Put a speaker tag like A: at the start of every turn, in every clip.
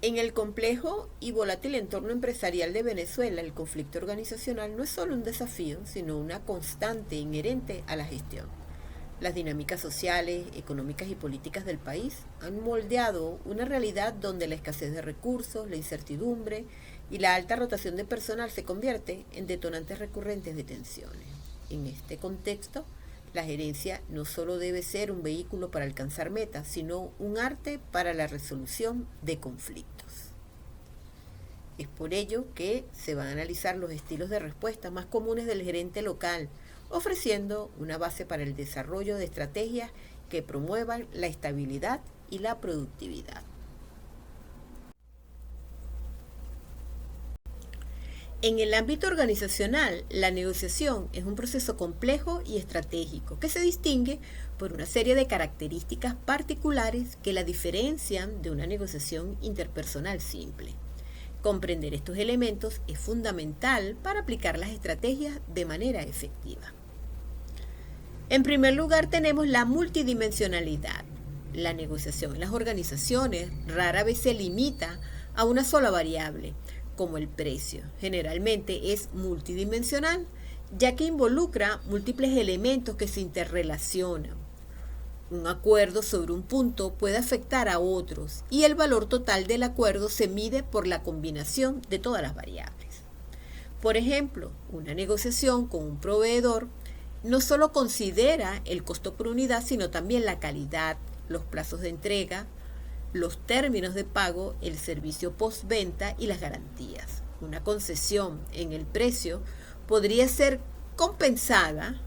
A: En el complejo y volátil entorno empresarial de Venezuela, el conflicto organizacional no es solo un desafío, sino una constante inherente a la gestión. Las dinámicas sociales, económicas y políticas del país han moldeado una realidad donde la escasez de recursos, la incertidumbre y la alta rotación de personal se convierte en detonantes recurrentes de tensiones. En este contexto, la gerencia no solo debe ser un vehículo para alcanzar metas, sino un arte para la resolución de conflictos. Es por ello que se van a analizar los estilos de respuesta más comunes del gerente local, ofreciendo una base para el desarrollo de estrategias que promuevan la estabilidad y la productividad. En el ámbito organizacional, la negociación es un proceso complejo y estratégico que se distingue por una serie de características particulares que la diferencian de una negociación interpersonal simple. Comprender estos elementos es fundamental para aplicar las estrategias de manera efectiva. En primer lugar, tenemos la multidimensionalidad. La negociación en las organizaciones rara vez se limita a una sola variable, como el precio. Generalmente es multidimensional, ya que involucra múltiples elementos que se interrelacionan. Un acuerdo sobre un punto puede afectar a otros y el valor total del acuerdo se mide por la combinación de todas las variables. Por ejemplo, una negociación con un proveedor no solo considera el costo por unidad, sino también la calidad, los plazos de entrega, los términos de pago, el servicio postventa y las garantías. Una concesión en el precio podría ser compensada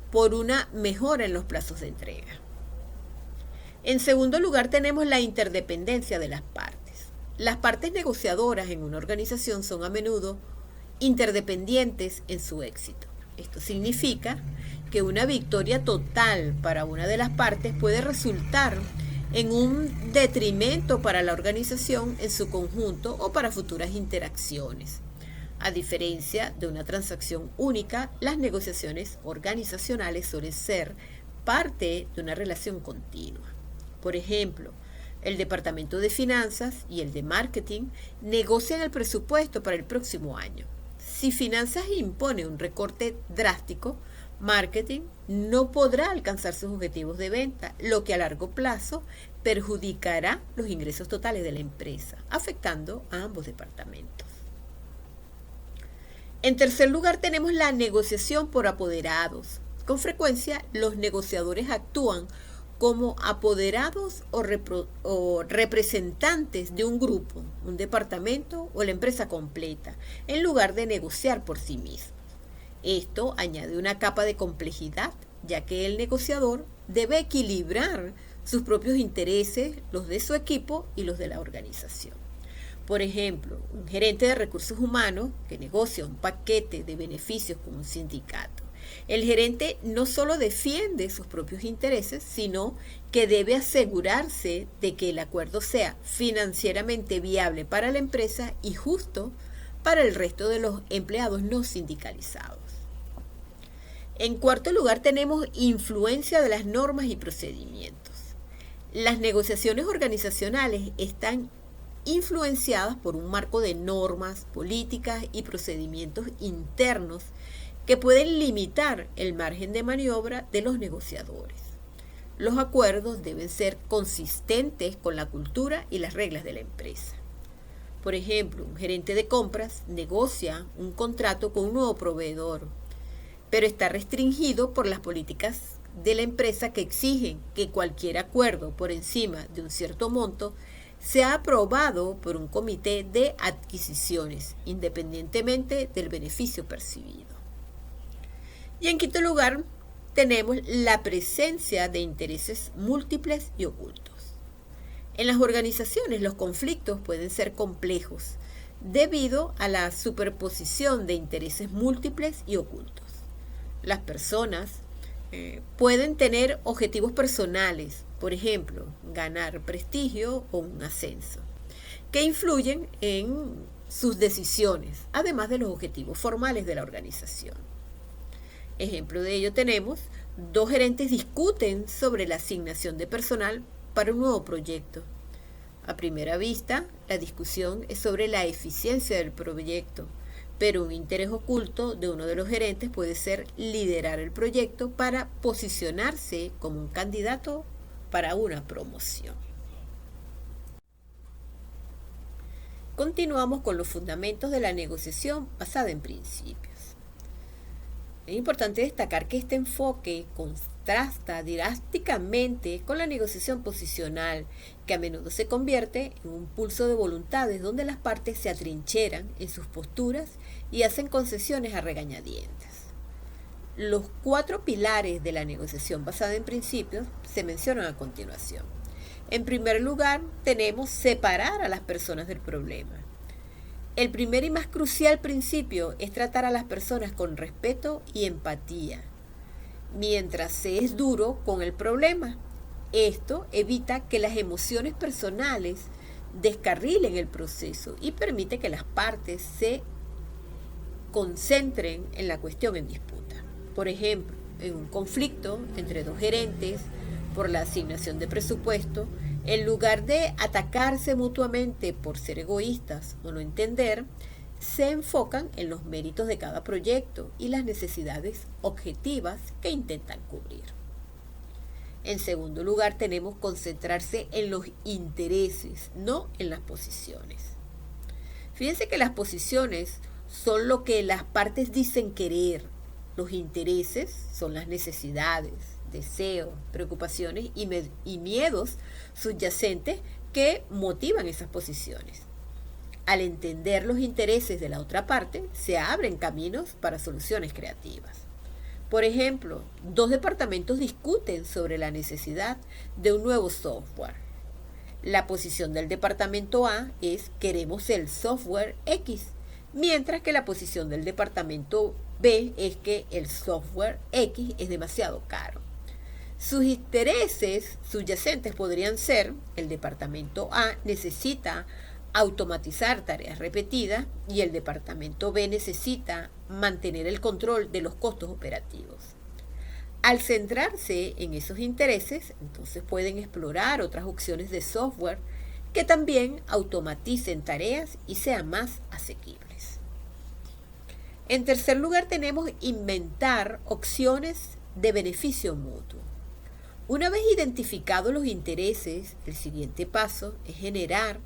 A: por una mejora en los plazos de entrega. En segundo lugar, tenemos la interdependencia de las partes. Las partes negociadoras en una organización son a menudo interdependientes en su éxito. Esto significa que una victoria total para una de las partes puede resultar en un detrimento para la organización en su conjunto o para futuras interacciones. A diferencia de una transacción única, las negociaciones organizacionales suelen ser parte de una relación continua. Por ejemplo, el departamento de finanzas y el de marketing negocian el presupuesto para el próximo año. Si finanzas impone un recorte drástico, marketing no podrá alcanzar sus objetivos de venta, lo que a largo plazo perjudicará los ingresos totales de la empresa, afectando a ambos departamentos. En tercer lugar, tenemos la negociación por apoderados. Con frecuencia, los negociadores actúan como apoderados o representantes de un grupo, un departamento o la empresa completa, en lugar de negociar por sí mismos. Esto añade una capa de complejidad, ya que el negociador debe equilibrar sus propios intereses, los de su equipo y los de la organización. Por ejemplo, un gerente de recursos humanos que negocia un paquete de beneficios con un sindicato. El gerente no solo defiende sus propios intereses, sino que debe asegurarse de que el acuerdo sea financieramente viable para la empresa y justo para el resto de los empleados no sindicalizados. En cuarto lugar, tenemos influencia de las normas y procedimientos. Las negociaciones organizacionales están influenciadas por un marco de normas, políticas y procedimientos internos que pueden limitar el margen de maniobra de los negociadores. Los acuerdos deben ser consistentes con la cultura y las reglas de la empresa. Por ejemplo, un gerente de compras negocia un contrato con un nuevo proveedor, pero está restringido por las políticas de la empresa que exigen que cualquier acuerdo por encima de un cierto monto sea aprobado por un comité de adquisiciones, independientemente del beneficio percibido. Y en quinto lugar, tenemos la presencia de intereses múltiples y ocultos. En las organizaciones los conflictos pueden ser complejos debido a la superposición de intereses múltiples y ocultos. Las personas pueden tener objetivos personales, por ejemplo, ganar prestigio o un ascenso, que influyen en sus decisiones, además de los objetivos formales de la organización. Ejemplo de ello tenemos, dos gerentes discuten sobre la asignación de personal para un nuevo proyecto. A primera vista, la discusión es sobre la eficiencia del proyecto, pero un interés oculto de uno de los gerentes puede ser liderar el proyecto para posicionarse como un candidato para una promoción. Continuamos con los fundamentos de la negociación basada en principios. Es importante destacar que este enfoque contrasta drásticamente con la negociación posicional, que a menudo se convierte en un pulso de voluntades donde las partes se atrincheran en sus posturas y hacen concesiones a regañadientes. Los 4 pilares de la negociación basada en principios se mencionan a continuación. En primer lugar, tenemos separar a las personas del problema. El primer y más crucial principio es tratar a las personas con respeto y empatía, mientras se es duro con el problema. Esto evita que las emociones personales descarrilen el proceso y permite que las partes se concentren en la cuestión en disputa. Por ejemplo, en un conflicto entre 2 gerentes por la asignación de presupuesto, en lugar de atacarse mutuamente por ser egoístas o no entender, se enfocan en los méritos de cada proyecto y las necesidades objetivas que intentan cubrir. En segundo lugar, tenemos concentrarse en los intereses, no en las posiciones. Fíjense que las posiciones son lo que las partes dicen querer. Los intereses son las necesidades, deseos, preocupaciones y miedos subyacentes que motivan esas posiciones. Al entender los intereses de la otra parte, se abren caminos para soluciones creativas. Por ejemplo, 2 departamentos discuten sobre la necesidad de un nuevo software. La posición del departamento A es queremos el software X, mientras que la posición del departamento B es que el software X es demasiado caro. Sus intereses subyacentes podrían ser: el departamento A necesita automatizar tareas repetidas y el departamento B necesita mantener el control de los costos operativos. Al centrarse en esos intereses, entonces pueden explorar otras opciones de software que también automaticen tareas y sean más asequibles. En tercer lugar, tenemos inventar opciones de beneficio mutuo. Una vez identificados los intereses, el siguiente paso es generar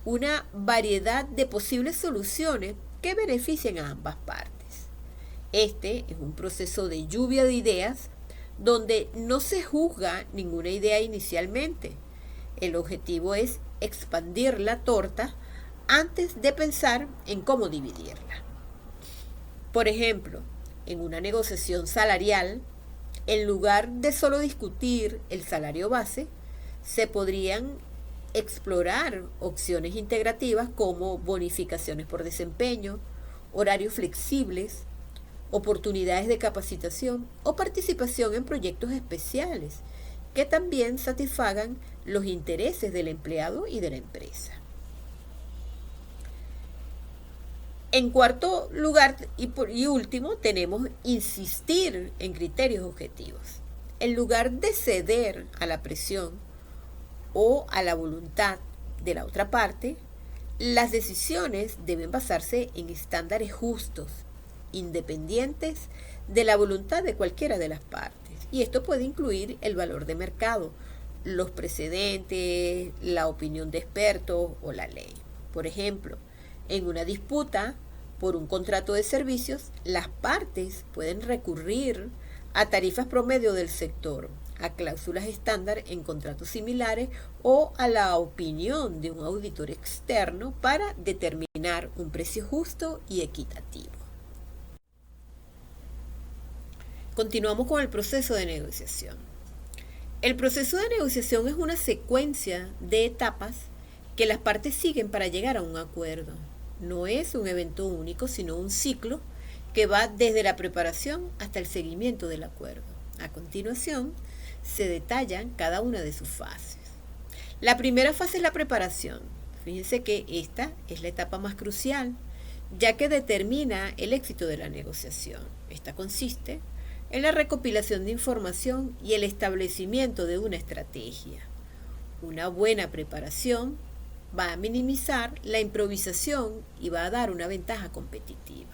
A: una variedad de posibles soluciones que beneficien a ambas partes. Este es un proceso de lluvia de ideas donde no se juzga ninguna idea inicialmente. El objetivo es expandir la torta antes de pensar en cómo dividirla. Por ejemplo, en una negociación salarial, en lugar de solo discutir el salario base, se podrían explorar opciones integrativas como bonificaciones por desempeño, horarios flexibles, oportunidades de capacitación o participación en proyectos especiales que también satisfagan los intereses del empleado y de la empresa. En cuarto lugar y último, tenemos insistir en criterios objetivos. En lugar de ceder a la presión o a la voluntad de la otra parte, las decisiones deben basarse en estándares justos, independientes de la voluntad de cualquiera de las partes. Y esto puede incluir el valor de mercado, los precedentes, la opinión de expertos o la ley. Por ejemplo, en una disputa por un contrato de servicios, las partes pueden recurrir a tarifas promedio del sector, a cláusulas estándar en contratos similares o a la opinión de un auditor externo para determinar un precio justo y equitativo. Continuamos con el proceso de negociación. El proceso de negociación es una secuencia de etapas que las partes siguen para llegar a un acuerdo. No es un evento único, sino un ciclo que va desde la preparación hasta el seguimiento del acuerdo. A continuación, se detallan cada una de sus fases. La primera fase es la preparación. Fíjense que esta es la etapa más crucial, ya que determina el éxito de la negociación. Esta consiste en la recopilación de información y el establecimiento de una estrategia. Una buena preparación va a minimizar la improvisación y va a dar una ventaja competitiva.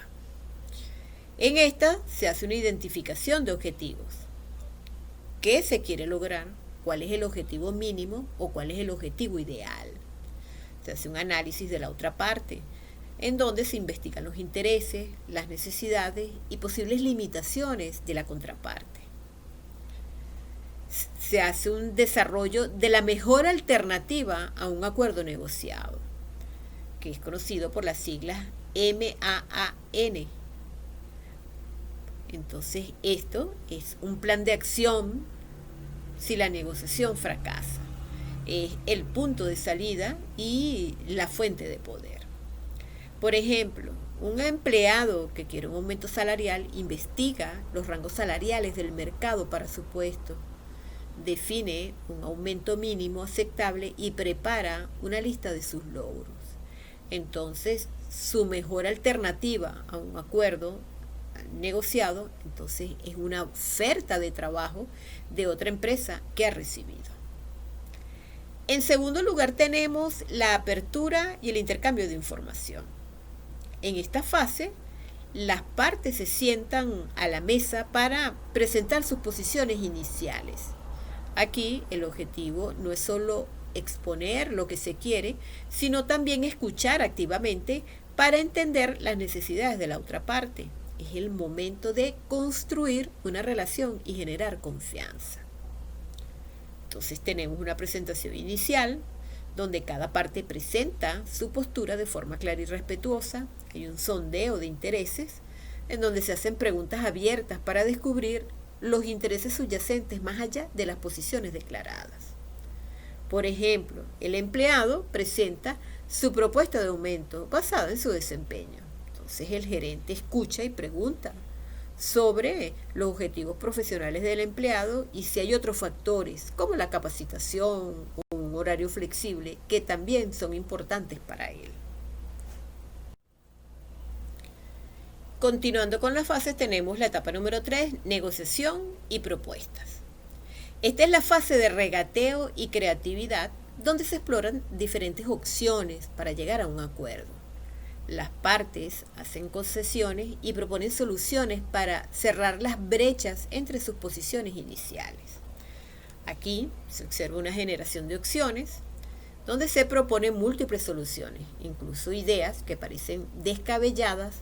A: En esta se hace una identificación de objetivos. ¿Qué se quiere lograr? ¿Cuál es el objetivo mínimo o cuál es el objetivo ideal? Se hace un análisis de la otra parte, en donde se investigan los intereses, las necesidades y posibles limitaciones de la contraparte. Se hace un desarrollo de la mejor alternativa a un acuerdo negociado, que es conocido por las siglas MAAN. Entonces, esto es un plan de acción si la negociación fracasa. Es el punto de salida y la fuente de poder. Por ejemplo, un empleado que quiere un aumento salarial investiga los rangos salariales del mercado para su puesto, define un aumento mínimo aceptable y prepara una lista de sus logros. Entonces, su mejor alternativa a un acuerdo negociado, entonces es una oferta de trabajo de otra empresa que ha recibido. En segundo lugar tenemos la apertura y el intercambio de información. En esta fase, las partes se sientan a la mesa para presentar sus posiciones iniciales. Aquí el objetivo no es solo exponer lo que se quiere, sino también escuchar activamente para entender las necesidades de la otra parte. Es el momento de construir una relación y generar confianza. Entonces tenemos una presentación inicial, donde cada parte presenta su postura de forma clara y respetuosa. Hay un sondeo de intereses, en donde se hacen preguntas abiertas para descubrir los intereses subyacentes más allá de las posiciones declaradas. Por ejemplo, el empleado presenta su propuesta de aumento basada en su desempeño. Entonces el gerente escucha y pregunta sobre los objetivos profesionales del empleado y si hay otros factores como la capacitación o un horario flexible que también son importantes para él. Continuando con las fases, tenemos la etapa número 3, negociación y propuestas. Esta es la fase de regateo y creatividad, donde se exploran diferentes opciones para llegar a un acuerdo. Las partes hacen concesiones y proponen soluciones para cerrar las brechas entre sus posiciones iniciales. Aquí se observa una generación de opciones, donde se proponen múltiples soluciones, incluso ideas que parecen descabelladas,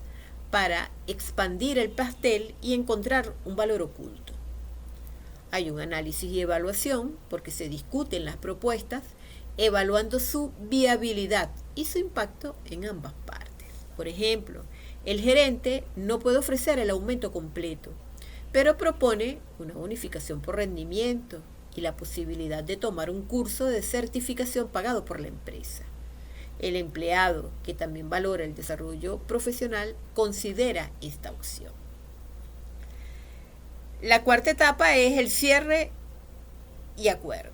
A: para expandir el pastel y encontrar un valor oculto. Hay un análisis y evaluación porque se discuten las propuestas, evaluando su viabilidad y su impacto en ambas partes. Por ejemplo, el gerente no puede ofrecer el aumento completo, pero propone una bonificación por rendimiento y la posibilidad de tomar un curso de certificación pagado por la empresa. El empleado, que también valora el desarrollo profesional, considera esta opción. La cuarta etapa es el cierre y acuerdo.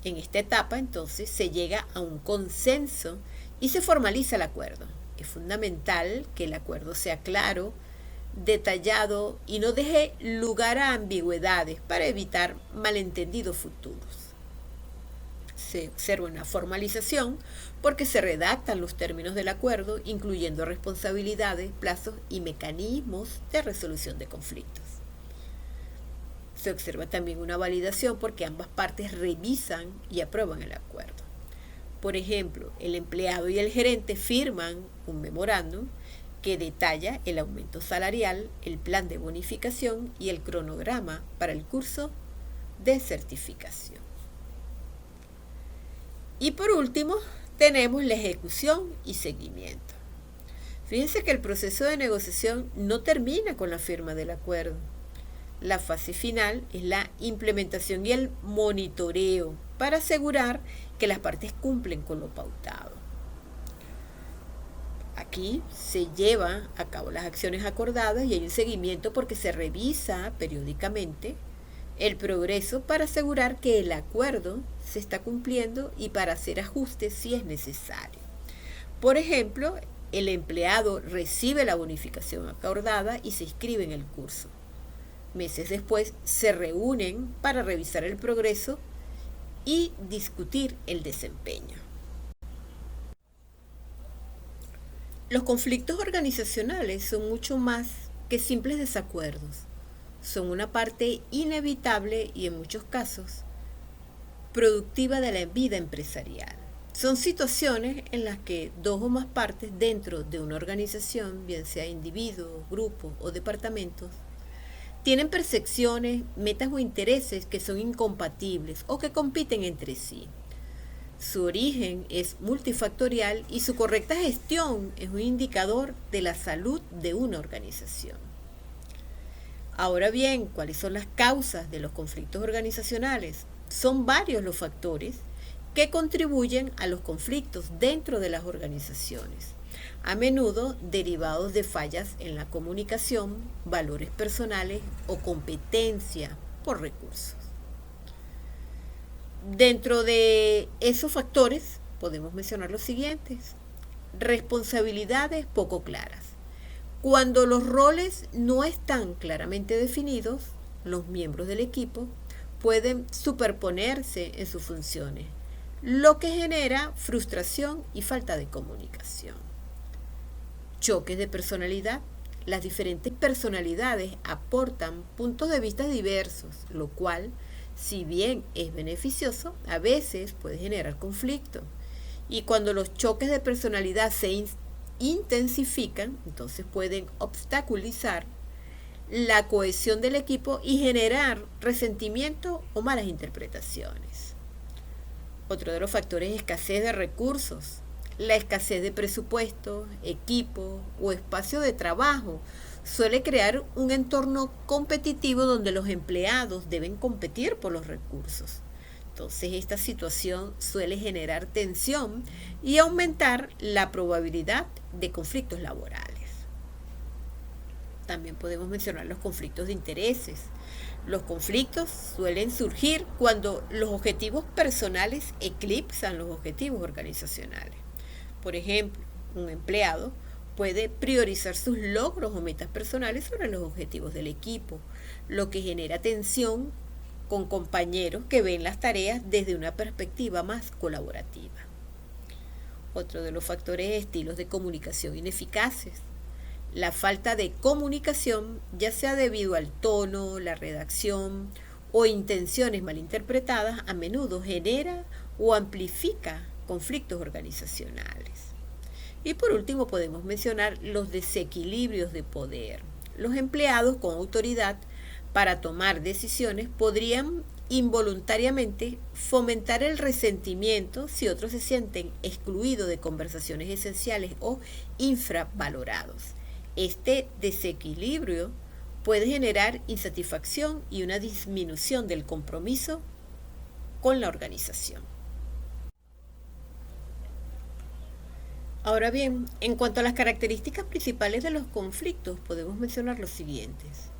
A: En esta etapa, entonces, se llega a un consenso y se formaliza el acuerdo. Es fundamental que el acuerdo sea claro, detallado y no deje lugar a ambigüedades para evitar malentendidos futuros. Se observa una formalización porque se redactan los términos del acuerdo, incluyendo responsabilidades, plazos y mecanismos de resolución de conflictos. Se observa también una validación porque ambas partes revisan y aprueban el acuerdo. Por ejemplo, el empleado y el gerente firman un memorándum que detalla el aumento salarial, el plan de bonificación y el cronograma para el curso de certificación. Y por último, tenemos la ejecución y seguimiento. Fíjense que el proceso de negociación no termina con la firma del acuerdo. La fase final es la implementación y el monitoreo para asegurar que las partes cumplen con lo pautado. Aquí se llevan a cabo las acciones acordadas y hay un seguimiento porque se revisa periódicamente el progreso para asegurar que el acuerdo se está cumpliendo y para hacer ajustes si es necesario. Por ejemplo, el empleado recibe la bonificación acordada y se inscribe en el curso. Meses después se reúnen para revisar el progreso y discutir el desempeño. Los conflictos organizacionales son mucho más que simples desacuerdos. Son una parte inevitable y en muchos casos productiva de la vida empresarial. Son situaciones en las que dos o más partes dentro de una organización, bien sea individuos, grupos o departamentos, tienen percepciones, metas o intereses que son incompatibles o que compiten entre sí. Su origen es multifactorial y su correcta gestión es un indicador de la salud de una organización. Ahora bien, ¿cuáles son las causas de los conflictos organizacionales? Son varios los factores que contribuyen a los conflictos dentro de las organizaciones, a menudo derivados de fallas en la comunicación, valores personales o competencia por recursos. Dentro de esos factores podemos mencionar los siguientes: responsabilidades poco claras. Cuando los roles no están claramente definidos, los miembros del equipo pueden superponerse en sus funciones, lo que genera frustración y falta de comunicación. Choques de personalidad. Las diferentes personalidades aportan puntos de vista diversos, lo cual, si bien es beneficioso, a veces puede generar conflicto. Y cuando los choques de personalidad se intensifican, entonces pueden obstaculizar la cohesión del equipo y generar resentimiento o malas interpretaciones. Otro de los factores es escasez de recursos. La escasez de presupuesto, equipo o espacio de trabajo suele crear un entorno competitivo donde los empleados deben competir por los recursos. Entonces, esta situación suele generar tensión y aumentar la probabilidad de conflictos laborales. También podemos mencionar los conflictos de intereses. Los conflictos suelen surgir cuando los objetivos personales eclipsan los objetivos organizacionales. Por ejemplo, un empleado puede priorizar sus logros o metas personales sobre los objetivos del equipo, lo que genera tensión con compañeros que ven las tareas desde una perspectiva más colaborativa. Otro de los factores es estilos de comunicación ineficaces. La falta de comunicación, ya sea debido al tono, la redacción o intenciones malinterpretadas, a menudo genera o amplifica conflictos organizacionales. Y por último podemos mencionar los desequilibrios de poder. Los empleados con autoridad para tomar decisiones podrían involuntariamente fomentar el resentimiento si otros se sienten excluidos de conversaciones esenciales o infravalorados. Este desequilibrio puede generar insatisfacción y una disminución del compromiso con la organización. Ahora bien, en cuanto a las características principales de los conflictos, podemos mencionar los siguientes.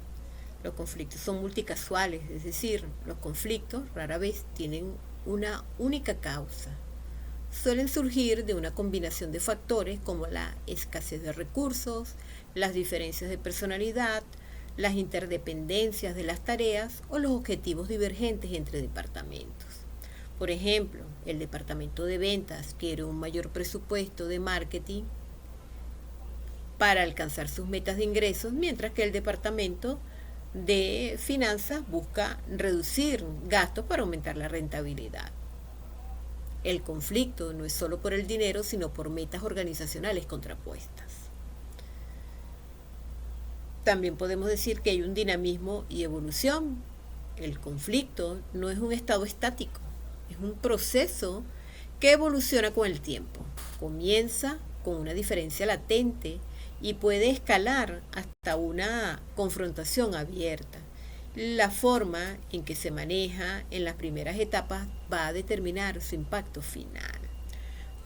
A: Los conflictos son multicasuales, es decir, los conflictos rara vez tienen una única causa. Suelen surgir de una combinación de factores como la escasez de recursos, las diferencias de personalidad, las interdependencias de las tareas o los objetivos divergentes entre departamentos. Por ejemplo, el departamento de ventas quiere un mayor presupuesto de marketing para alcanzar sus metas de ingresos, mientras que el departamento de finanzas busca reducir gastos para aumentar la rentabilidad. El conflicto no es solo por el dinero, sino por metas organizacionales contrapuestas. También podemos decir que hay un dinamismo y evolución. El conflicto no es un estado estático, es un proceso que evoluciona con el tiempo. Comienza con una diferencia latente y puede escalar hasta una confrontación abierta. La forma en que se maneja en las primeras etapas va a determinar su impacto final.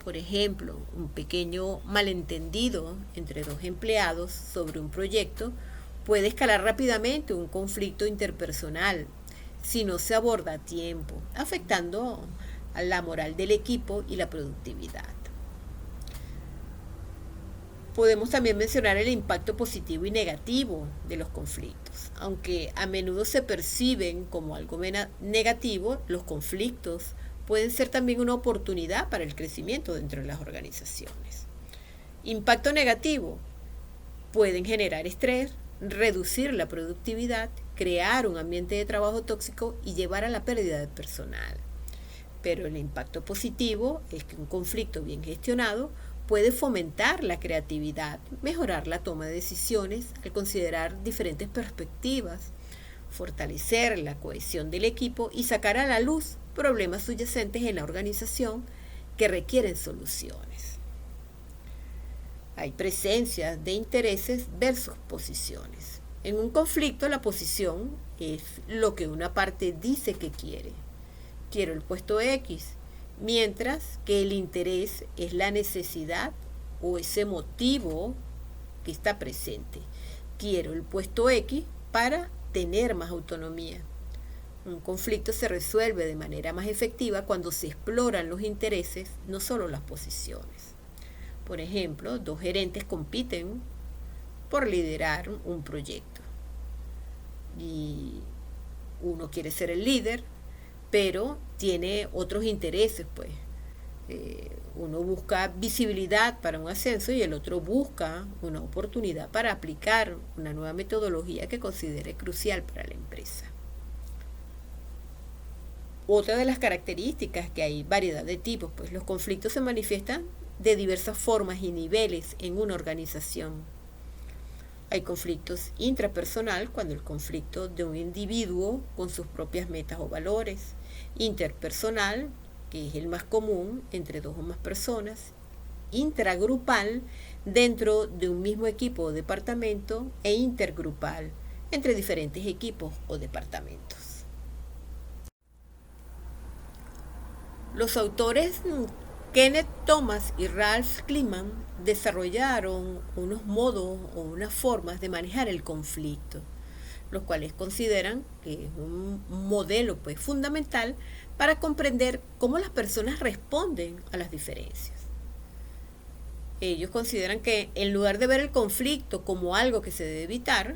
A: Por ejemplo, un pequeño malentendido entre dos empleados sobre un proyecto puede escalar rápidamente un conflicto interpersonal si no se aborda a tiempo, afectando a la moral del equipo y la productividad. Podemos también mencionar el impacto positivo y negativo de los conflictos. Aunque a menudo se perciben como algo negativo, los conflictos pueden ser también una oportunidad para el crecimiento dentro de las organizaciones. Impacto negativo. Pueden generar estrés, reducir la productividad, crear un ambiente de trabajo tóxico y llevar a la pérdida de personal. Pero el impacto positivo es que un conflicto bien gestionado puede fomentar la creatividad, mejorar la toma de decisiones al considerar diferentes perspectivas, fortalecer la cohesión del equipo y sacar a la luz problemas subyacentes en la organización que requieren soluciones. Hay presencia de intereses versus posiciones. En un conflicto, la posición es lo que una parte dice que quiere. Quiero el puesto X, mientras que el interés es la necesidad o ese motivo que está presente. Quiero el puesto X para tener más autonomía. Un conflicto se resuelve de manera más efectiva cuando se exploran los intereses, no solo las posiciones. Por ejemplo, dos gerentes compiten por liderar un proyecto. Y uno quiere ser el líder, pero tiene otros intereses, pues. Uno busca visibilidad para un ascenso y el otro busca una oportunidad para aplicar una nueva metodología que considere crucial para la empresa. Otra de las características, que hay variedad de tipos, pues los conflictos se manifiestan de diversas formas y niveles en una organización. Hay conflictos intrapersonal, cuando el conflicto de un individuo con sus propias metas o valores. Interpersonal, que es el más común entre dos o más personas. Intragrupal, dentro de un mismo equipo o departamento. E intergrupal, entre diferentes equipos o departamentos. Los autores Kenneth Thomas y Ralph Kleeman desarrollaron unos modos o unas formas de manejar el conflicto, los cuales consideran que es un modelo, pues, fundamental para comprender cómo las personas responden a las diferencias. Ellos consideran que en lugar de ver el conflicto como algo que se debe evitar,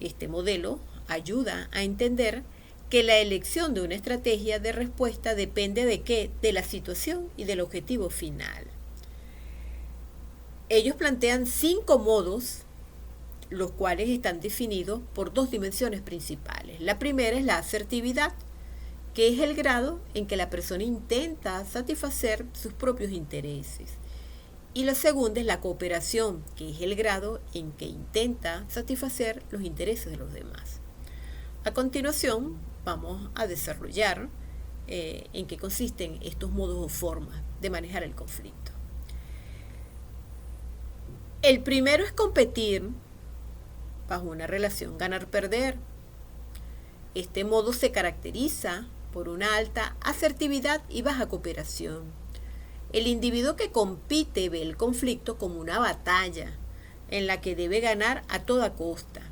A: este modelo ayuda a entender que la elección de una estrategia de respuesta depende de qué, de la situación y del objetivo final. Ellos plantean 5 modos, los cuales están definidos por 2 dimensiones principales. La primera es la asertividad, que es el grado en que la persona intenta satisfacer sus propios intereses. Y la segunda es la cooperación, que es el grado en que intenta satisfacer los intereses de los demás. A continuación, vamos a desarrollar en qué consisten estos modos o formas de manejar el conflicto. El primero es competir bajo una relación ganar-perder. Este modo se caracteriza por una alta asertividad y baja cooperación. El individuo que compite ve el conflicto como una batalla en la que debe ganar a toda costa.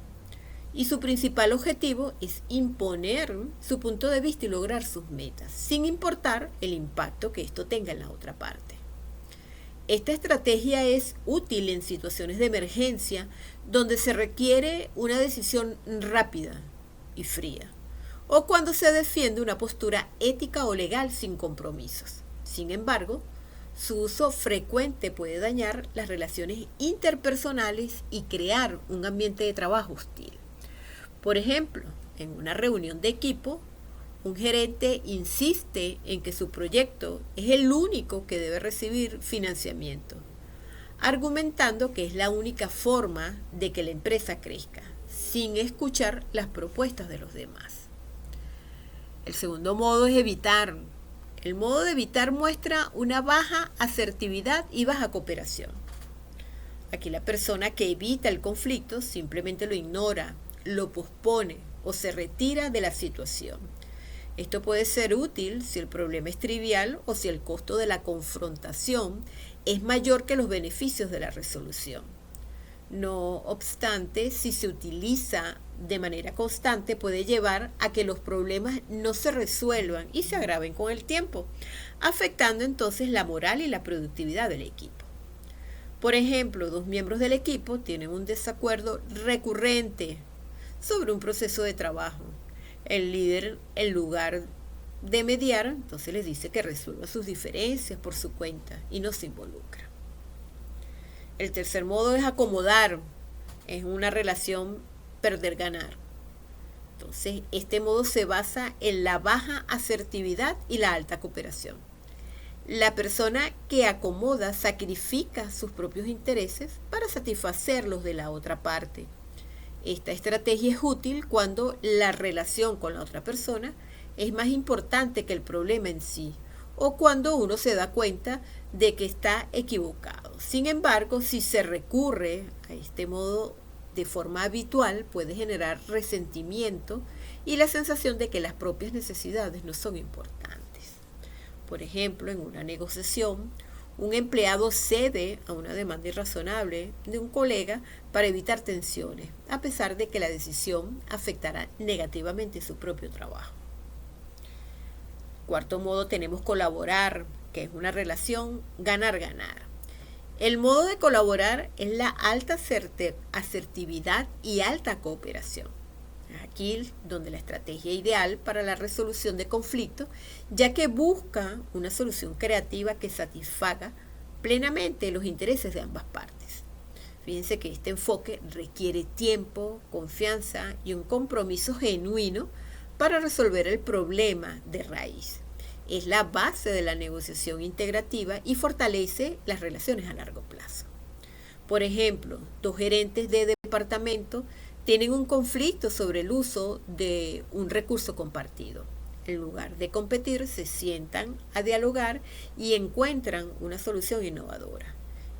A: Y su principal objetivo es imponer su punto de vista y lograr sus metas, sin importar el impacto que esto tenga en la otra parte. Esta estrategia es útil en situaciones de emergencia donde se requiere una decisión rápida y fría, o cuando se defiende una postura ética o legal sin compromisos. Sin embargo, su uso frecuente puede dañar las relaciones interpersonales y crear un ambiente de trabajo hostil. Por ejemplo, en una reunión de equipo, un gerente insiste en que su proyecto es el único que debe recibir financiamiento, argumentando que es la única forma de que la empresa crezca, sin escuchar las propuestas de los demás. El segundo modo es evitar. El modo de evitar muestra una baja asertividad y baja cooperación. Aquí la persona que evita el conflicto simplemente lo ignora, lo pospone o se retira de la situación. Esto puede ser útil si el problema es trivial o si el costo de la confrontación es mayor que los beneficios de la resolución. No obstante, si se utiliza de manera constante, puede llevar a que los problemas no se resuelvan y se agraven con el tiempo, afectando entonces la moral y la productividad del equipo. Por ejemplo, 2 miembros del equipo tienen un desacuerdo recurrente sobre un proceso de trabajo. El líder, en lugar de mediar, entonces les dice que resuelva sus diferencias por su cuenta y no se involucra. El tercer modo es acomodar, es una relación perder-ganar. Entonces, este modo se basa en la baja asertividad y la alta cooperación. La persona que acomoda sacrifica sus propios intereses para satisfacer los de la otra parte. Esta estrategia es útil cuando la relación con la otra persona es más importante que el problema en sí, o cuando uno se da cuenta de que está equivocado. Sin embargo, si se recurre a este modo de forma habitual, puede generar resentimiento y la sensación de que las propias necesidades no son importantes. Por ejemplo, en una negociación, un empleado cede a una demanda irrazonable de un colega para evitar tensiones, a pesar de que la decisión afectará negativamente su propio trabajo. Cuarto modo, tenemos colaborar, que es una relación ganar-ganar. El modo de colaborar es la alta asertividad y alta cooperación. Aquí donde la estrategia ideal para la resolución de conflictos, ya que busca una solución creativa que satisfaga plenamente los intereses de ambas partes. Fíjense que este enfoque requiere tiempo, confianza y un compromiso genuino para resolver el problema de raíz. Es la base de la negociación integrativa y fortalece las relaciones a largo plazo. Por ejemplo, dos gerentes de departamento tienen un conflicto sobre el uso de un recurso compartido. En lugar de competir, se sientan a dialogar y encuentran una solución innovadora.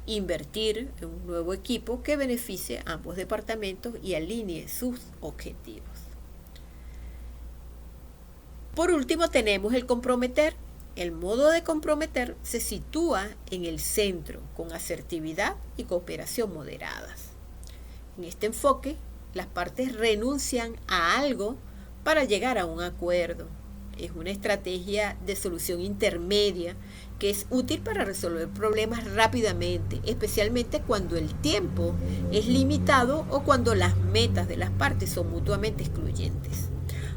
A: Invertir en un nuevo equipo que beneficie a ambos departamentos y alinee sus objetivos. Por último, tenemos el comprometer. El modo de comprometer se sitúa en el centro, con asertividad y cooperación moderadas. En este enfoque, las partes renuncian a algo para llegar a un acuerdo. Es una estrategia de solución intermedia que es útil para resolver problemas rápidamente, especialmente cuando el tiempo es limitado o cuando las metas de las partes son mutuamente excluyentes.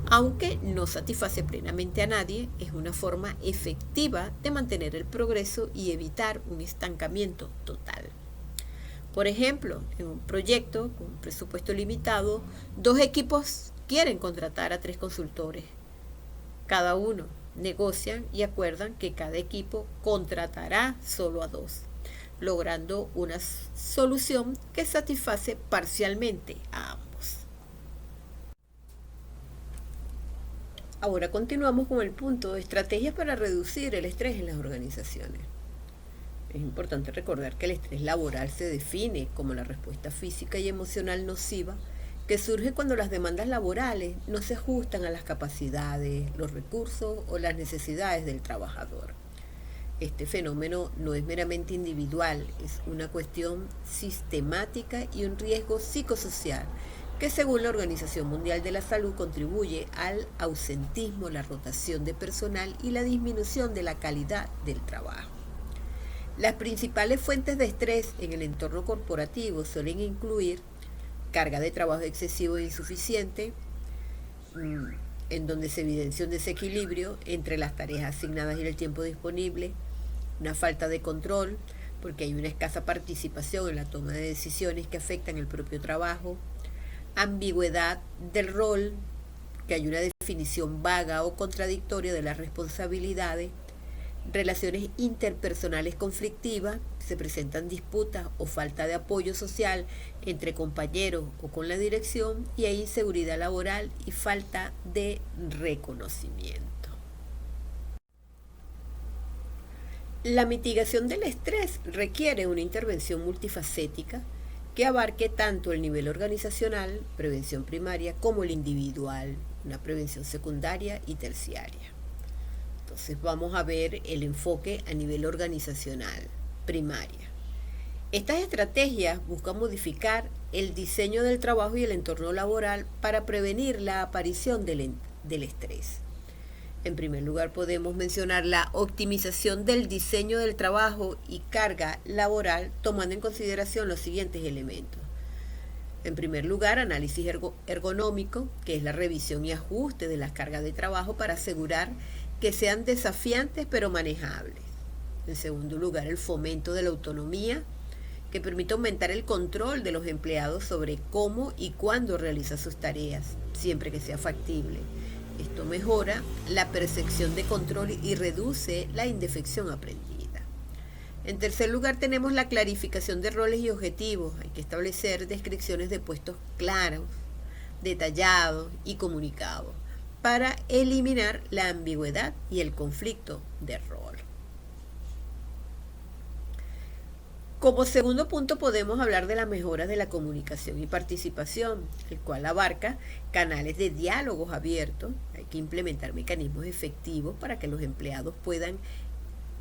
A: Aunque no satisface plenamente a nadie, es una forma efectiva de mantener el progreso y evitar un estancamiento total. Por ejemplo, en un proyecto con un presupuesto limitado, dos equipos quieren contratar a 3 consultores. Cada uno negocian y acuerdan que cada equipo contratará solo a 2, logrando una solución que satisface parcialmente a ambos. Ahora continuamos con el punto de estrategias para reducir el estrés en las organizaciones. Es importante recordar que el estrés laboral se define como la respuesta física y emocional nociva que surge cuando las demandas laborales no se ajustan a las capacidades, los recursos o las necesidades del trabajador. Este fenómeno no es meramente individual, es una cuestión sistemática y un riesgo psicosocial que según la Organización Mundial de la Salud contribuye al ausentismo, la rotación de personal y la disminución de la calidad del trabajo. Las principales fuentes de estrés en el entorno corporativo suelen incluir carga de trabajo excesivo e insuficiente, en donde se evidencia un desequilibrio entre las tareas asignadas y el tiempo disponible, una falta de control, porque hay una escasa participación en la toma de decisiones que afectan el propio trabajo, ambigüedad del rol, que hay una definición vaga o contradictoria de las responsabilidades, relaciones interpersonales conflictivas, se presentan disputas o falta de apoyo social entre compañeros o con la dirección, y hay inseguridad laboral y falta de reconocimiento. La mitigación del estrés requiere una intervención multifacética que abarque tanto el nivel organizacional, prevención primaria, como el individual, una prevención secundaria y terciaria. Entonces vamos a ver el enfoque a nivel organizacional, primaria. Estas estrategias buscan modificar el diseño del trabajo y el entorno laboral para prevenir la aparición del estrés. En primer lugar, podemos mencionar la optimización del diseño del trabajo y carga laboral, tomando en consideración los siguientes elementos. En primer lugar, análisis ergonómico, que es la revisión y ajuste de las cargas de trabajo para asegurar que sean desafiantes pero manejables. En segundo lugar, el fomento de la autonomía, que permite aumentar el control de los empleados sobre cómo y cuándo realiza sus tareas, siempre que sea factible. Esto mejora la percepción de control y reduce la indefección aprendida. En tercer lugar, tenemos la clarificación de roles y objetivos. Hay que establecer descripciones de puestos claros, detallados y comunicados para eliminar la ambigüedad y el conflicto de rol. Como segundo punto podemos hablar de las mejoras de la comunicación y participación, el cual abarca canales de diálogos abiertos. Hay que implementar mecanismos efectivos para que los empleados puedan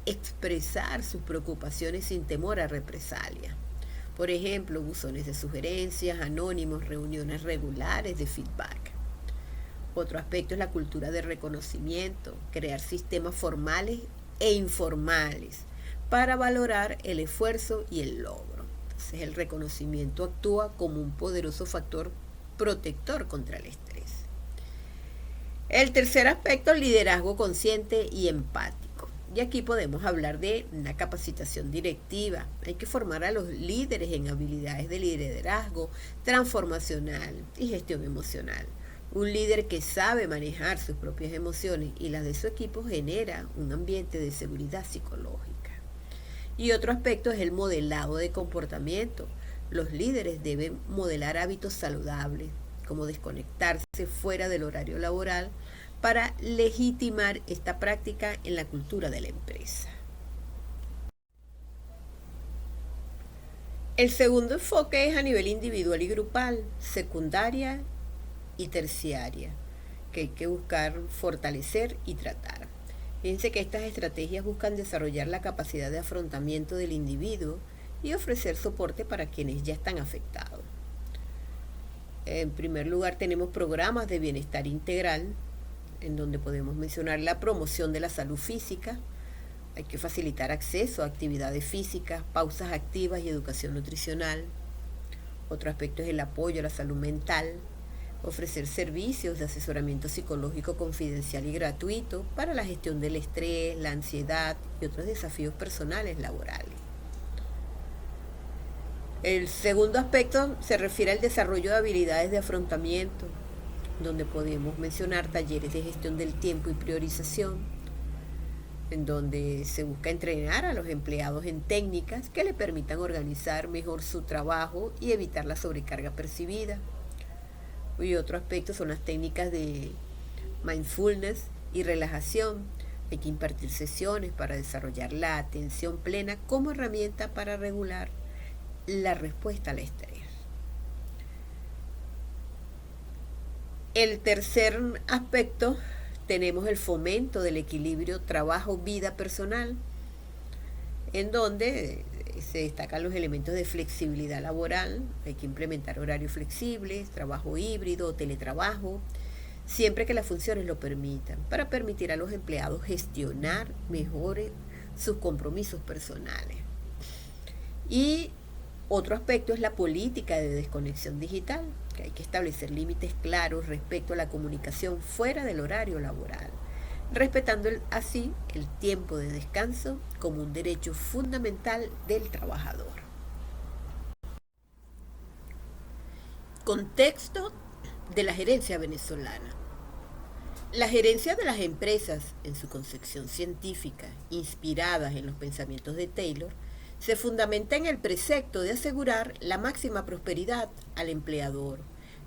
A: expresar sus preocupaciones sin temor a represalia. Por ejemplo, buzones de sugerencias, anónimos, reuniones regulares de feedback. Otro aspecto es la cultura de reconocimiento, crear sistemas formales e informales para valorar el esfuerzo y el logro. Entonces, el reconocimiento actúa como un poderoso factor protector contra el estrés. El tercer aspecto, el liderazgo consciente y empático. Y aquí podemos hablar de una capacitación directiva. Hay que formar a los líderes en habilidades de liderazgo transformacional y gestión emocional. Un líder que sabe manejar sus propias emociones y las de su equipo genera un ambiente de seguridad psicológica. Y otro aspecto es el modelado de comportamiento. Los líderes deben modelar hábitos saludables, como desconectarse fuera del horario laboral, para legitimar esta práctica en la cultura de la empresa. El segundo enfoque es a nivel individual y grupal, secundaria y terciaria, que hay que buscar fortalecer y tratar. Fíjense que estas estrategias buscan desarrollar la capacidad de afrontamiento del individuo y ofrecer soporte para quienes ya están afectados. En primer lugar, tenemos programas de bienestar integral, en donde podemos mencionar la promoción de la salud física. Hay que facilitar acceso a actividades físicas, pausas activas y educación nutricional. Otro aspecto es el apoyo a la salud mental, ofrecer servicios de asesoramiento psicológico confidencial y gratuito para la gestión del estrés, la ansiedad y otros desafíos personales laborales. El segundo aspecto se refiere al desarrollo de habilidades de afrontamiento, donde podemos mencionar talleres de gestión del tiempo y priorización, en donde se busca entrenar a los empleados en técnicas que le permitan organizar mejor su trabajo y evitar la sobrecarga percibida. Y otro aspecto son las técnicas de mindfulness y relajación. Hay que impartir sesiones para desarrollar la atención plena como herramienta para regular la respuesta al estrés. El tercer aspecto, tenemos el fomento del equilibrio trabajo-vida personal, en donde se destacan los elementos de flexibilidad laboral. Hay que implementar horarios flexibles, trabajo híbrido o teletrabajo, siempre que las funciones lo permitan, para permitir a los empleados gestionar mejor sus compromisos personales. Y otro aspecto es la política de desconexión digital, que hay que establecer límites claros respecto a la comunicación fuera del horario laboral, respetando así el tiempo de descanso como un derecho fundamental del trabajador. Contexto de la gerencia venezolana. La gerencia de las empresas, en su concepción científica, inspiradas en los pensamientos de Taylor, se fundamenta en el precepto de asegurar la máxima prosperidad al empleador,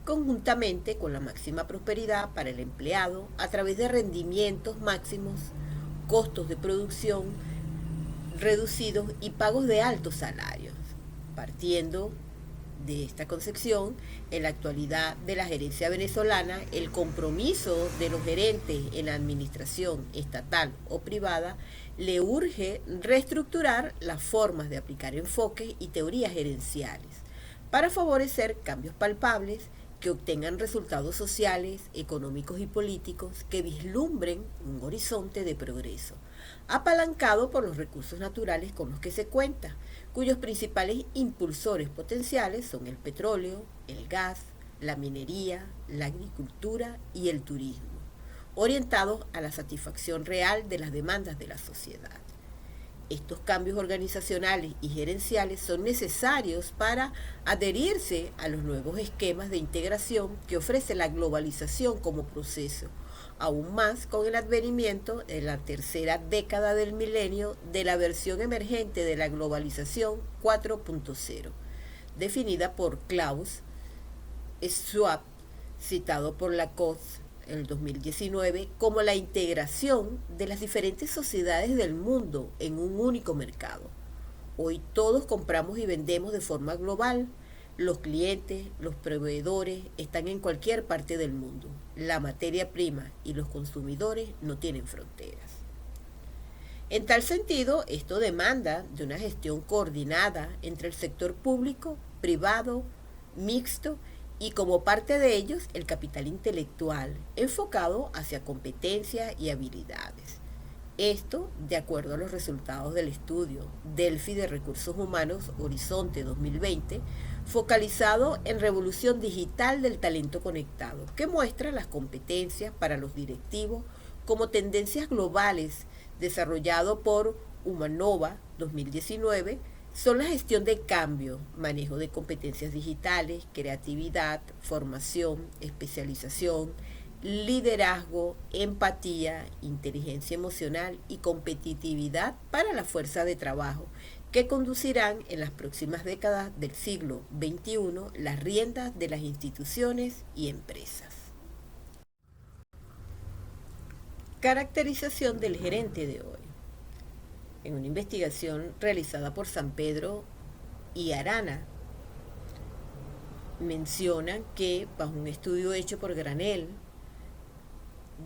A: conjuntamente con la máxima prosperidad para el empleado a través de rendimientos máximos, costos de producción reducidos y pagos de altos salarios. Partiendo de esta concepción, en la actualidad de la gerencia venezolana, el compromiso de los gerentes en la administración estatal o privada le urge reestructurar las formas de aplicar enfoques y teorías gerenciales para favorecer cambios palpables que obtengan resultados sociales, económicos y políticos que vislumbren un horizonte de progreso, apalancado por los recursos naturales con los que se cuenta, cuyos principales impulsores potenciales son el petróleo, el gas, la minería, la agricultura y el turismo, orientados a la satisfacción real de las demandas de la sociedad. Estos cambios organizacionales y gerenciales son necesarios para adherirse a los nuevos esquemas de integración que ofrece la globalización como proceso, aún más con el advenimiento en la tercera década del milenio de la versión emergente de la globalización 4.0, definida por Klaus Schwab, citado por Lacoste en el 2019, como la integración de las diferentes sociedades del mundo en un único mercado. Hoy todos compramos y vendemos de forma global. Los clientes, los proveedores están en cualquier parte del mundo. La materia prima y los consumidores no tienen fronteras. En tal sentido, esto demanda de una gestión coordinada entre el sector público, privado, mixto y como parte de ellos el capital intelectual, enfocado hacia competencias y habilidades. Esto de acuerdo a los resultados del estudio Delphi de Recursos Humanos Horizonte 2020, focalizado en revolución digital del talento conectado, que muestra las competencias para los directivos como tendencias globales, desarrollado por Humanova 2019, son la gestión de cambio, manejo de competencias digitales, creatividad, formación, especialización, liderazgo, empatía, inteligencia emocional y competitividad para la fuerza de trabajo, que conducirán en las próximas décadas del siglo XXI las riendas de las instituciones y empresas. Caracterización del gerente de hoy. En una investigación realizada por San Pedro y Arana, mencionan que bajo un estudio hecho por Granel,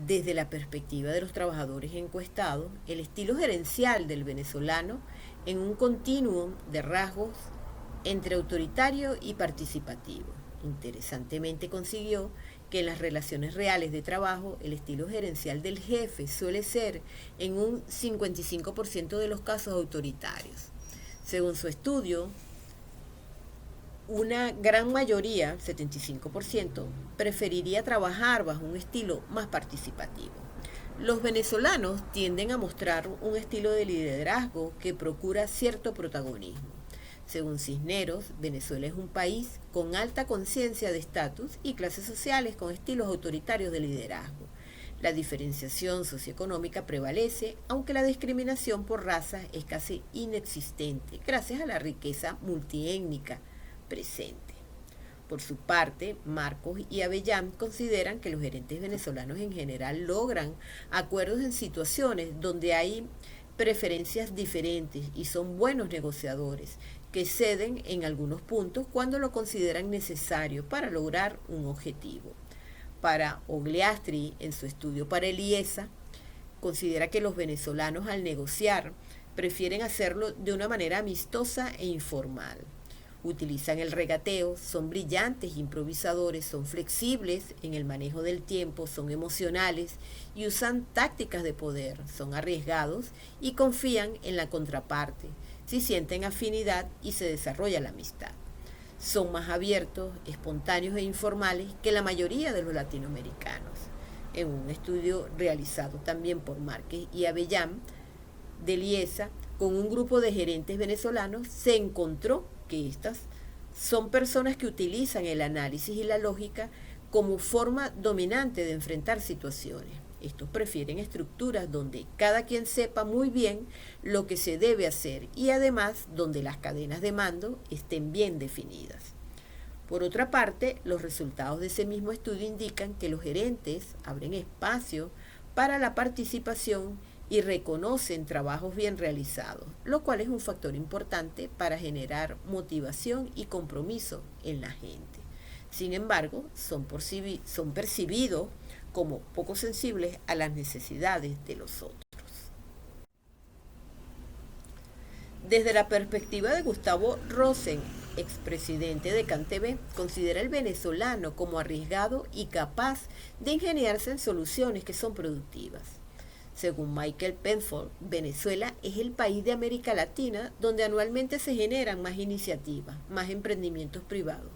A: desde la perspectiva de los trabajadores encuestados, el estilo gerencial del venezolano en un continuum de rasgos entre autoritario y participativo. Interesantemente consiguió que en las relaciones reales de trabajo el estilo gerencial del jefe suele ser en un 55% de los casos autoritarios. Según su estudio, una gran mayoría, 75%, preferiría trabajar bajo un estilo más participativo. Los venezolanos tienden a mostrar un estilo de liderazgo que procura cierto protagonismo. Según Cisneros, Venezuela es un país con alta conciencia de estatus y clases sociales con estilos autoritarios de liderazgo. La diferenciación socioeconómica prevalece, aunque la discriminación por raza es casi inexistente, gracias a la riqueza multiétnica presente. Por su parte, Marcos y Avellán consideran que los gerentes venezolanos en general logran acuerdos en situaciones donde hay preferencias diferentes y son buenos negociadores, que ceden en algunos puntos cuando lo consideran necesario para lograr un objetivo. Para Ogliastri, en su estudio para el IESA, considera que los venezolanos al negociar prefieren hacerlo de una manera amistosa e informal. Utilizan el regateo, son brillantes improvisadores, son flexibles en el manejo del tiempo, son emocionales y usan tácticas de poder, son arriesgados y confían en la contraparte, si sienten afinidad y se desarrolla la amistad. Son más abiertos, espontáneos e informales que la mayoría de los latinoamericanos. En un estudio realizado también por Márquez y Avellán de Liesa, con un grupo de gerentes venezolanos, se encontró que estas son personas que utilizan el análisis y la lógica como forma dominante de enfrentar situaciones. Estos prefieren estructuras donde cada quien sepa muy bien lo que se debe hacer y además donde las cadenas de mando estén bien definidas. Por otra parte, los resultados de ese mismo estudio indican que los gerentes abren espacio para la participación y reconocen trabajos bien realizados, lo cual es un factor importante para generar motivación y compromiso en la gente. Sin embargo, son percibidos como poco sensibles a las necesidades de los otros. Desde la perspectiva de Gustavo Rosen, expresidente de CanTV, considera el venezolano como arriesgado y capaz de ingeniarse en soluciones que son productivas. Según Michael Penfold, Venezuela es el país de América Latina donde anualmente se generan más iniciativas, más emprendimientos privados,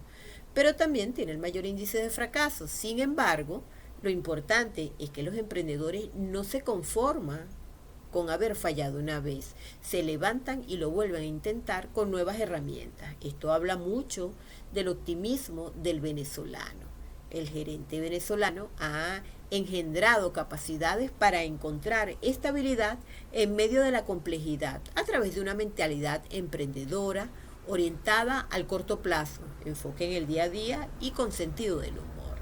A: pero también tiene el mayor índice de fracaso. Sin embargo, lo importante es que los emprendedores no se conforman con haber fallado una vez. Se levantan y lo vuelven a intentar con nuevas herramientas. Esto habla mucho del optimismo del venezolano. El gerente venezolano ha engendrado capacidades para encontrar estabilidad en medio de la complejidad a través de una mentalidad emprendedora, orientada al corto plazo, enfoque en el día a día y con sentido del humor.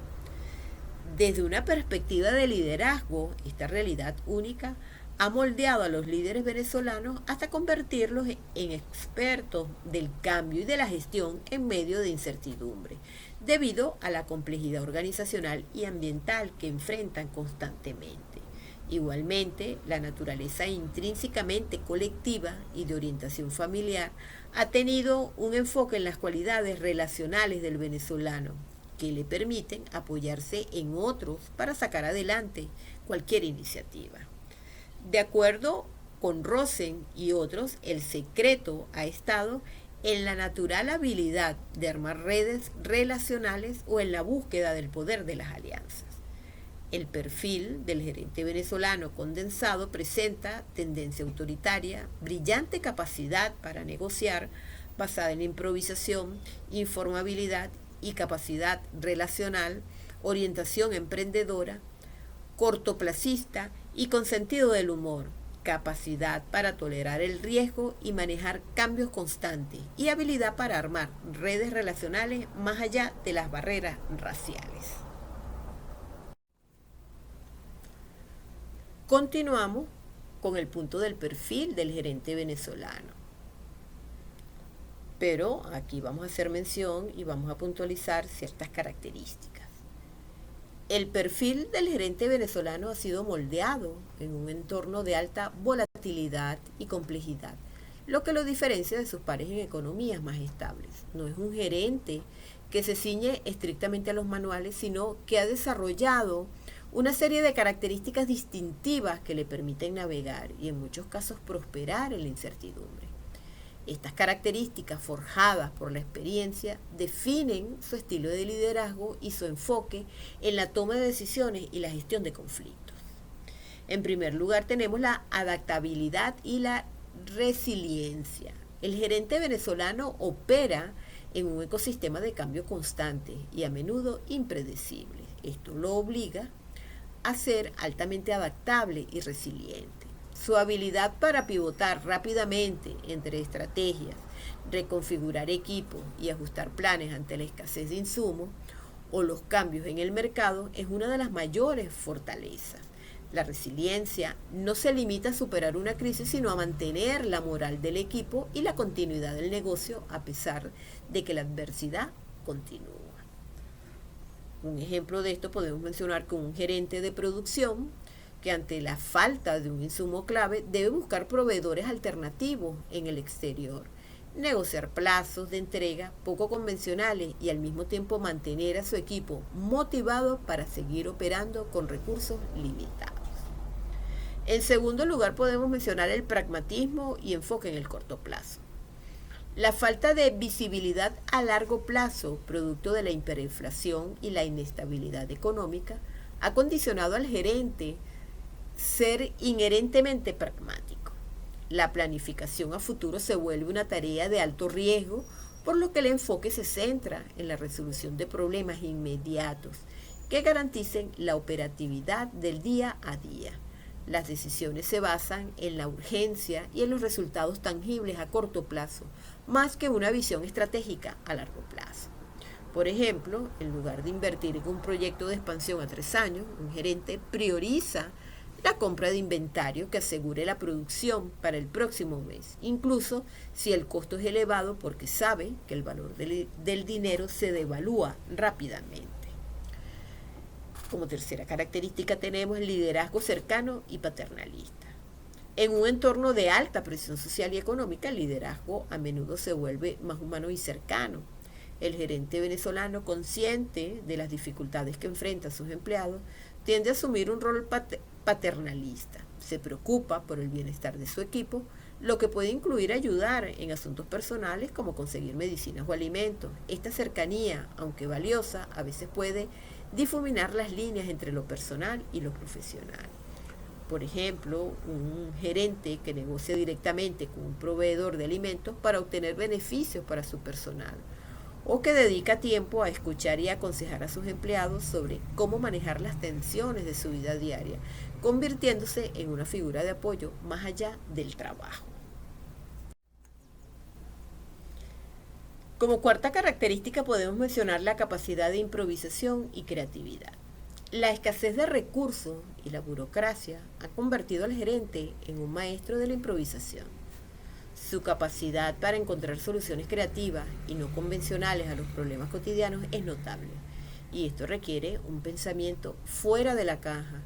A: Desde una perspectiva de liderazgo, esta realidad única ha moldeado a los líderes venezolanos hasta convertirlos en expertos del cambio y de la gestión en medio de incertidumbre, debido a la complejidad organizacional y ambiental que enfrentan constantemente. Igualmente, la naturaleza intrínsecamente colectiva y de orientación familiar ha tenido un enfoque en las cualidades relacionales del venezolano, que le permiten apoyarse en otros para sacar adelante cualquier iniciativa. De acuerdo con Rosen y otros, el secreto ha estado en la natural habilidad de armar redes relacionales o en la búsqueda del poder de las alianzas. El perfil del gerente venezolano condensado presenta tendencia autoritaria, brillante capacidad para negociar, basada en improvisación, informabilidad y capacidad relacional, orientación emprendedora, cortoplacista y con sentido del humor, capacidad para tolerar el riesgo y manejar cambios constantes y habilidad para armar redes relacionales más allá de las barreras raciales. Continuamos con el punto del perfil del gerente venezolano. Pero aquí vamos a hacer mención y vamos a puntualizar ciertas características. El perfil del gerente venezolano ha sido moldeado en un entorno de alta volatilidad y complejidad, lo que lo diferencia de sus pares en economías más estables. No es un gerente que se ciñe estrictamente a los manuales, sino que ha desarrollado una serie de características distintivas que le permiten navegar y en muchos casos prosperar en la incertidumbre. Estas características forjadas por la experiencia definen su estilo de liderazgo y su enfoque en la toma de decisiones y la gestión de conflictos. En primer lugar tenemos la adaptabilidad y la resiliencia. El gerente venezolano opera en un ecosistema de cambio constante y a menudo impredecible. Esto lo obliga a ser altamente adaptable y resiliente. Su habilidad para pivotar rápidamente entre estrategias, reconfigurar equipos y ajustar planes ante la escasez de insumos o los cambios en el mercado es una de las mayores fortalezas. La resiliencia no se limita a superar una crisis, sino a mantener la moral del equipo y la continuidad del negocio a pesar de que la adversidad continúa. Un ejemplo de esto podemos mencionar con un gerente de producción que ante la falta de un insumo clave debe buscar proveedores alternativos en el exterior, negociar plazos de entrega poco convencionales y al mismo tiempo mantener a su equipo motivado para seguir operando con recursos limitados. En segundo lugar podemos mencionar el pragmatismo y enfoque en el corto plazo. La falta de visibilidad a largo plazo, producto de la hiperinflación y la inestabilidad económica, ha condicionado al gerente ser inherentemente pragmático. La planificación a futuro se vuelve una tarea de alto riesgo, por lo que el enfoque se centra en la resolución de problemas inmediatos que garanticen la operatividad del día a día. Las decisiones se basan en la urgencia y en los resultados tangibles a corto plazo, más que una visión estratégica a largo plazo. Por ejemplo, en lugar de invertir en un proyecto de expansión a 3 años, un gerente prioriza la compra de inventario que asegure la producción para el próximo mes, incluso si el costo es elevado porque sabe que el valor del dinero se devalúa rápidamente. Como tercera característica tenemos el liderazgo cercano y paternalista. En un entorno de alta presión social y económica, el liderazgo a menudo se vuelve más humano y cercano. El gerente venezolano, consciente de las dificultades que enfrenta a sus empleados, tiende a asumir un rol paternalista. Se preocupa por el bienestar de su equipo, lo que puede incluir ayudar en asuntos personales como conseguir medicinas o alimentos. Esta cercanía, aunque valiosa, a veces puede difuminar las líneas entre lo personal y lo profesional. Por ejemplo, un gerente que negocia directamente con un proveedor de alimentos para obtener beneficios para su personal, o que dedica tiempo a escuchar y aconsejar a sus empleados sobre cómo manejar las tensiones de su vida diaria, convirtiéndose en una figura de apoyo más allá del trabajo. Como cuarta característica podemos mencionar la capacidad de improvisación y creatividad. La escasez de recursos y la burocracia han convertido al gerente en un maestro de la improvisación. Su capacidad para encontrar soluciones creativas y no convencionales a los problemas cotidianos es notable, y esto requiere un pensamiento fuera de la caja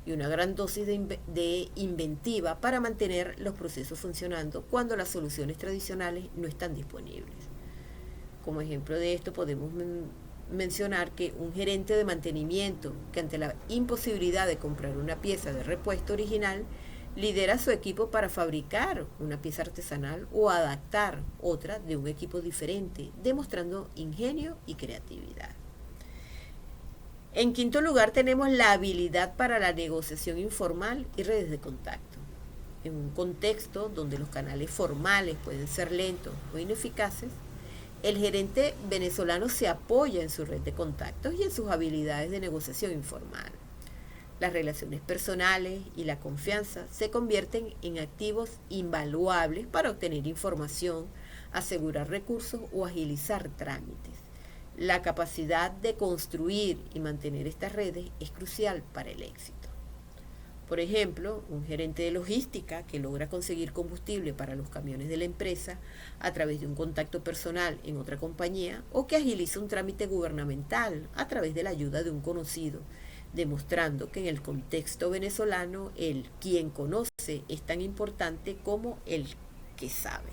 A: y una gran dosis de inventiva para mantener los procesos funcionando cuando las soluciones tradicionales no están disponibles. Como ejemplo de esto podemos mencionar que un gerente de mantenimiento que ante la imposibilidad de comprar una pieza de repuesto original lidera a su equipo para fabricar una pieza artesanal o adaptar otra de un equipo diferente, demostrando ingenio y creatividad. En quinto lugar tenemos la habilidad para la negociación informal y redes de contacto. En un contexto donde los canales formales pueden ser lentos o ineficaces, el gerente venezolano se apoya en su red de contactos y en sus habilidades de negociación informal. Las relaciones personales y la confianza se convierten en activos invaluables para obtener información, asegurar recursos o agilizar trámites. La capacidad de construir y mantener estas redes es crucial para el éxito. Por ejemplo, un gerente de logística que logra conseguir combustible para los camiones de la empresa a través de un contacto personal en otra compañía, o que agiliza un trámite gubernamental a través de la ayuda de un conocido, demostrando que en el contexto venezolano el quien conoce es tan importante como el que sabe.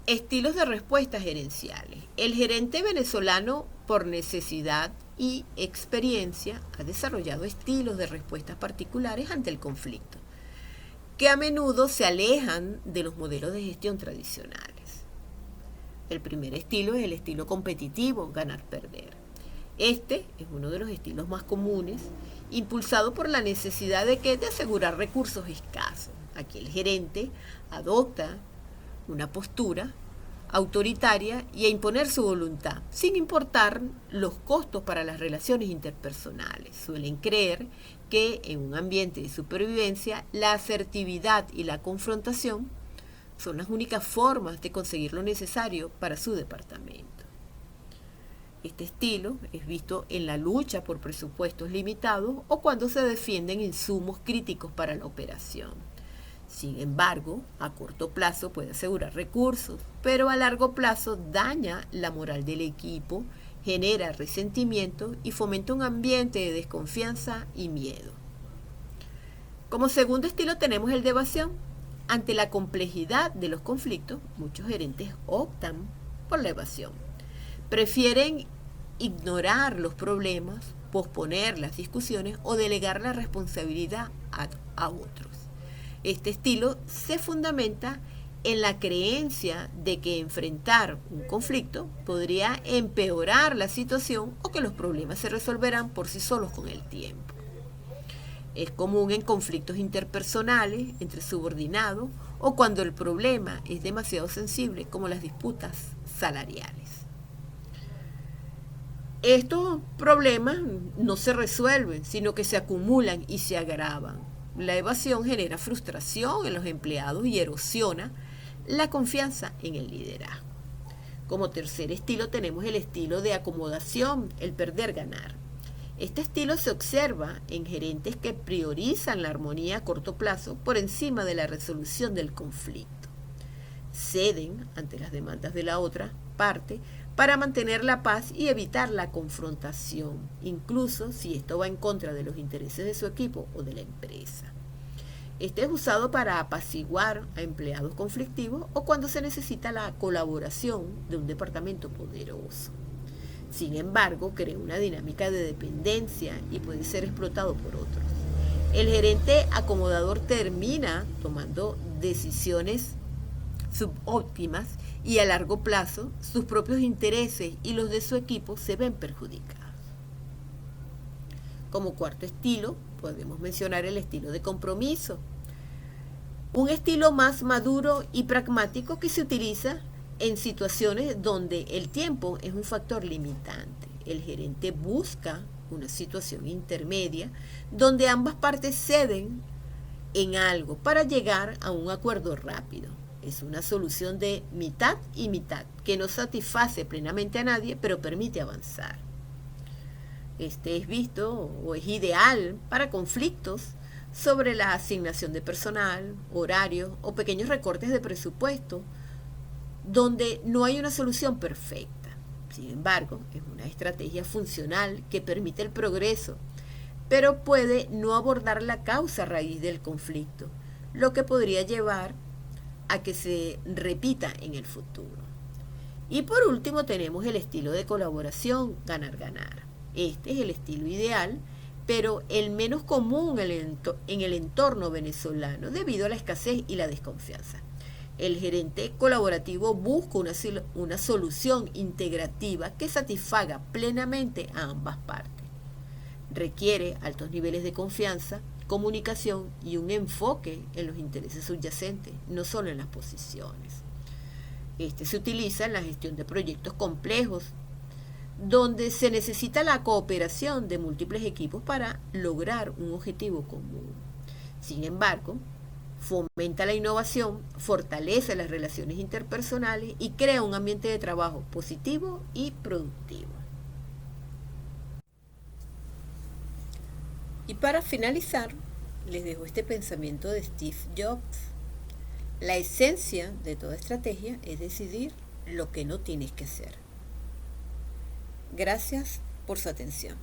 A: Estilos de respuesta gerenciales. El gerente venezolano, por necesidad y experiencia, ha desarrollado estilos de respuestas particulares ante el conflicto, que a menudo se alejan de los modelos de gestión tradicionales. El primer estilo es el estilo competitivo, ganar-perder. Este es uno de los estilos más comunes, impulsado por la necesidad de asegurar recursos escasos. Aquí el gerente adopta una postura autoritaria y a imponer su voluntad, sin importar los costos para las relaciones interpersonales. Suelen creer que en un ambiente de supervivencia, la asertividad y la confrontación son las únicas formas de conseguir lo necesario para su departamento. Este estilo es visto en la lucha por presupuestos limitados o cuando se defienden insumos críticos para la operación. Sin embargo, a corto plazo puede asegurar recursos, pero a largo plazo daña la moral del equipo, genera resentimiento y fomenta un ambiente de desconfianza y miedo. Como segundo estilo tenemos el de evasión. Ante la complejidad de los conflictos, muchos gerentes optan por la evasión. Prefieren ignorar los problemas, posponer las discusiones o delegar la responsabilidad a otros. Este estilo se fundamenta en la creencia de que enfrentar un conflicto podría empeorar la situación o que los problemas se resolverán por sí solos con el tiempo. Es común en conflictos interpersonales entre subordinados o cuando el problema es demasiado sensible, como las disputas salariales. Estos problemas no se resuelven, sino que se acumulan y se agravan. La evasión genera frustración en los empleados y erosiona la confianza en el liderazgo. Como tercer estilo tenemos el estilo de acomodación, el perder-ganar. Este estilo se observa en gerentes que priorizan la armonía a corto plazo por encima de la resolución del conflicto. Ceden ante las demandas de la otra parte para mantener la paz y evitar la confrontación, incluso si esto va en contra de los intereses de su equipo o de la empresa. Este es usado para apaciguar a empleados conflictivos o cuando se necesita la colaboración de un departamento poderoso. Sin embargo, crea una dinámica de dependencia y puede ser explotado por otros. El gerente acomodador termina tomando decisiones subóptimas y a largo plazo sus propios intereses y los de su equipo se ven perjudicados. Como cuarto estilo, podemos mencionar el estilo de compromiso, un estilo más maduro y pragmático que se utiliza en situaciones donde el tiempo es un factor limitante. El gerente busca una situación intermedia donde ambas partes ceden en algo para llegar a un acuerdo rápido. Es una solución de mitad y mitad que no satisface plenamente a nadie, pero permite avanzar. Este es visto o es ideal para conflictos sobre la asignación de personal, horarios o pequeños recortes de presupuesto, donde no hay una solución perfecta. Sin embargo, es una estrategia funcional que permite el progreso, pero puede no abordar la causa raíz del conflicto, lo que podría llevar a que se repita en el futuro. Y por último tenemos el estilo de colaboración ganar-ganar. Este es el estilo ideal, pero el menos común en el entorno venezolano debido a la escasez y la desconfianza. El gerente colaborativo busca una solución integrativa que satisfaga plenamente a ambas partes. Requiere altos niveles de confianza, comunicación y un enfoque en los intereses subyacentes, no solo en las posiciones. Este se utiliza en la gestión de proyectos complejos, donde se necesita la cooperación de múltiples equipos para lograr un objetivo común. Sin embargo, fomenta la innovación, fortalece las relaciones interpersonales y crea un ambiente de trabajo positivo y productivo. Y para finalizar, les dejo este pensamiento de Steve Jobs. La esencia de toda estrategia es decidir lo que no tienes que hacer. Gracias por su atención.